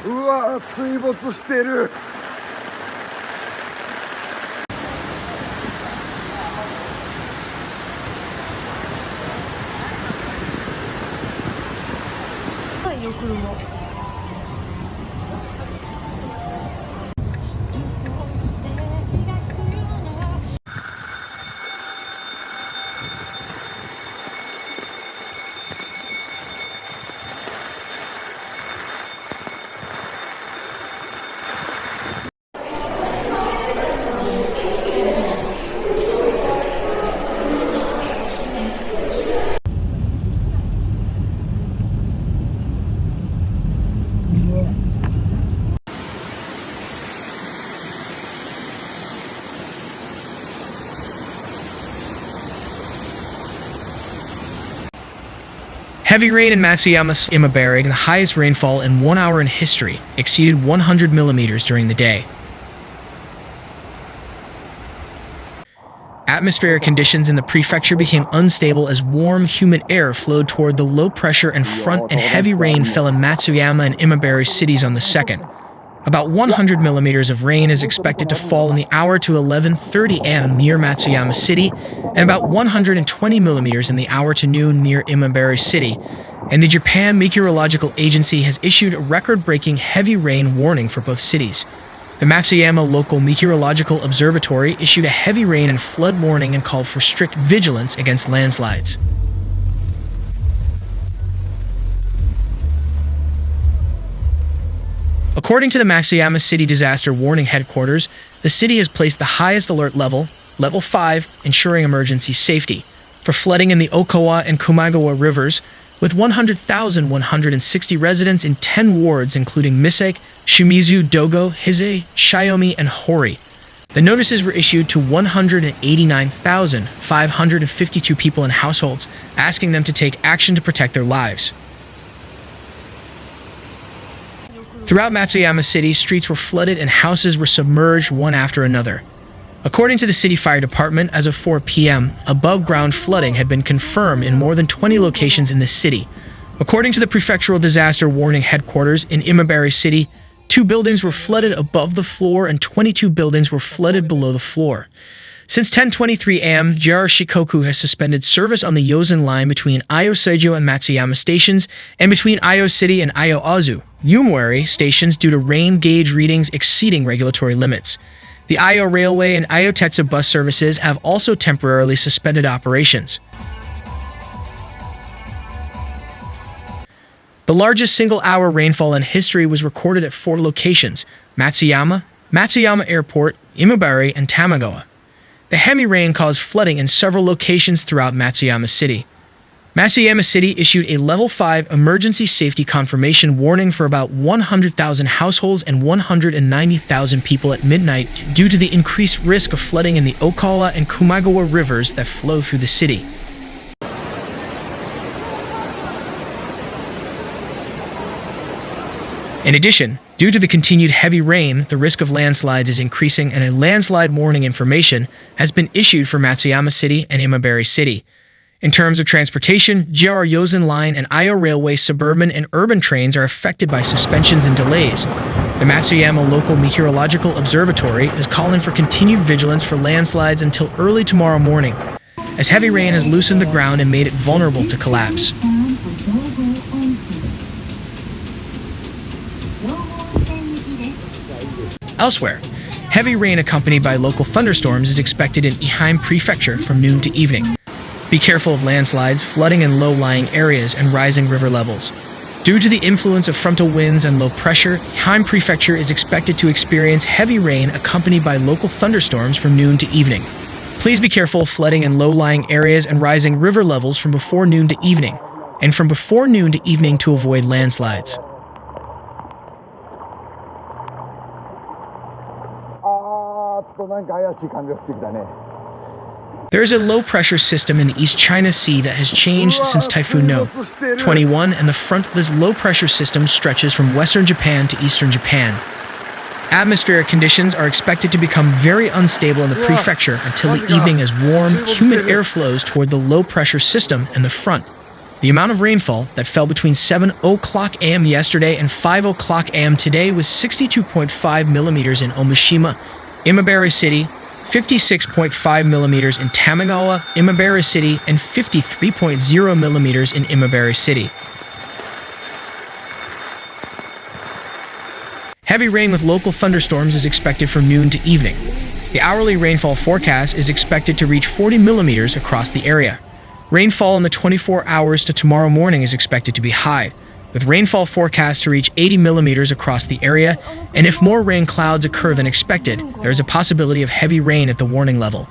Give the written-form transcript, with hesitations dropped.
うわ、水没してる。Heavy rain in Matsuyama Imabari, the highest rainfall in 1 hour in history, exceeded 100 millimeters during the day. Atmospheric conditions in the prefecture became unstable as warm, humid air flowed toward the low pressure and front, and heavy rain fell in Matsuyama and Imabari cities on the 2nd. About 100 millimeters of rain is expected to fall in the hour to 11:30 a.m. near Matsuyama City, and about 120 millimeters in the hour to noon near Imabari City. And the Japan Meteorological Agency has issued a record-breaking heavy rain warning for both cities. The Matsuyama Local Meteorological Observatory issued a heavy rain and flood warning and called for strict vigilance against landslides. According to the Matsuyama City Disaster Warning Headquarters, the city has placed the highest alert level, level 5, ensuring emergency safety, for flooding in the Okawa and Kumagawa rivers, with 100,160 residents in 10 wards including Misake, Shimizu, Dogo, Hise, Shiomi, and Hori. The notices were issued to 189,552 people and households, asking them to take action to protect their lives. Throughout Matsuyama City, streets were flooded and houses were submerged one after another. According to the city fire department, as of 4 p.m., above-ground flooding had been confirmed in more than 20 locations in the city. According to the prefectural disaster warning headquarters in Imabari City, 2 buildings were flooded above the floor and 22 buildings were flooded below the floor. Since 10:23 a.m., JR Shikoku has suspended service on the Yosen line between Iyo Seijo and Matsuyama stations, and between Iyo City and Iyo Azu, Umwari stations due to rain gauge readings exceeding regulatory limits. The Iyo Railway and Iyo Tetsu bus services have also temporarily suspended operations. The largest single-hour rainfall in history was recorded at 4 locations: Matsuyama, Matsuyama Airport, Imabari, and Tamagawa. The heavy rain caused flooding in several locations throughout Matsuyama City. Matsuyama City issued a Level 5 emergency safety confirmation warning for about 100,000 households and 190,000 people at midnight due to the increased risk of flooding in the Okawa and Kumagawa rivers that flow through the city. In addition, due to the continued heavy rain, the risk of landslides is increasing, and a landslide warning information has been issued for Matsuyama City and Imabari City. In terms of transportation, JR Yosen Line and Iyo Railway suburban and urban trains are affected by suspensions and delays. The Matsuyama Local Meteorological Observatory is calling for continued vigilance for landslides until early tomorrow morning, as heavy rain has loosened the ground and made it vulnerable to collapse. Elsewhere, heavy rain accompanied by local thunderstorms is expected in Ehime Prefecture from noon to evening. Be careful of landslides, flooding in low-lying areas, and rising river levels. Due to the influence of frontal winds and low pressure, Ehime Prefecture is expected to experience heavy rain accompanied by local thunderstorms from noon to evening. Please be careful of flooding in low-lying areas and rising river levels from before noon to evening, and from before noon to evening to avoid landslides. There is a low-pressure system in the East China Sea that has changed since Typhoon No. 21, and the front of this low-pressure system stretches from western Japan to eastern Japan. Atmospheric conditions are expected to become very unstable in the prefecture until the evening as warm, humid air flows toward the low-pressure system in the front. The amount of rainfall that fell between 7 o'clock a.m. yesterday and 5 o'clock a.m. today was 62.5 millimeters in Omishima, Imabari City, 56.5 millimeters in Tamagawa, Imabari City, and 53.0 millimeters in Imabari City. Heavy rain with local thunderstorms is expected from noon to evening. The hourly rainfall forecast is expected to reach 40 millimeters across the area. Rainfall in the 24 hours to tomorrow morning is expected to be high, with rainfall forecast to reach 80 millimeters across the area, and if more rain clouds occur than expected, there is a possibility of heavy rain at the warning level.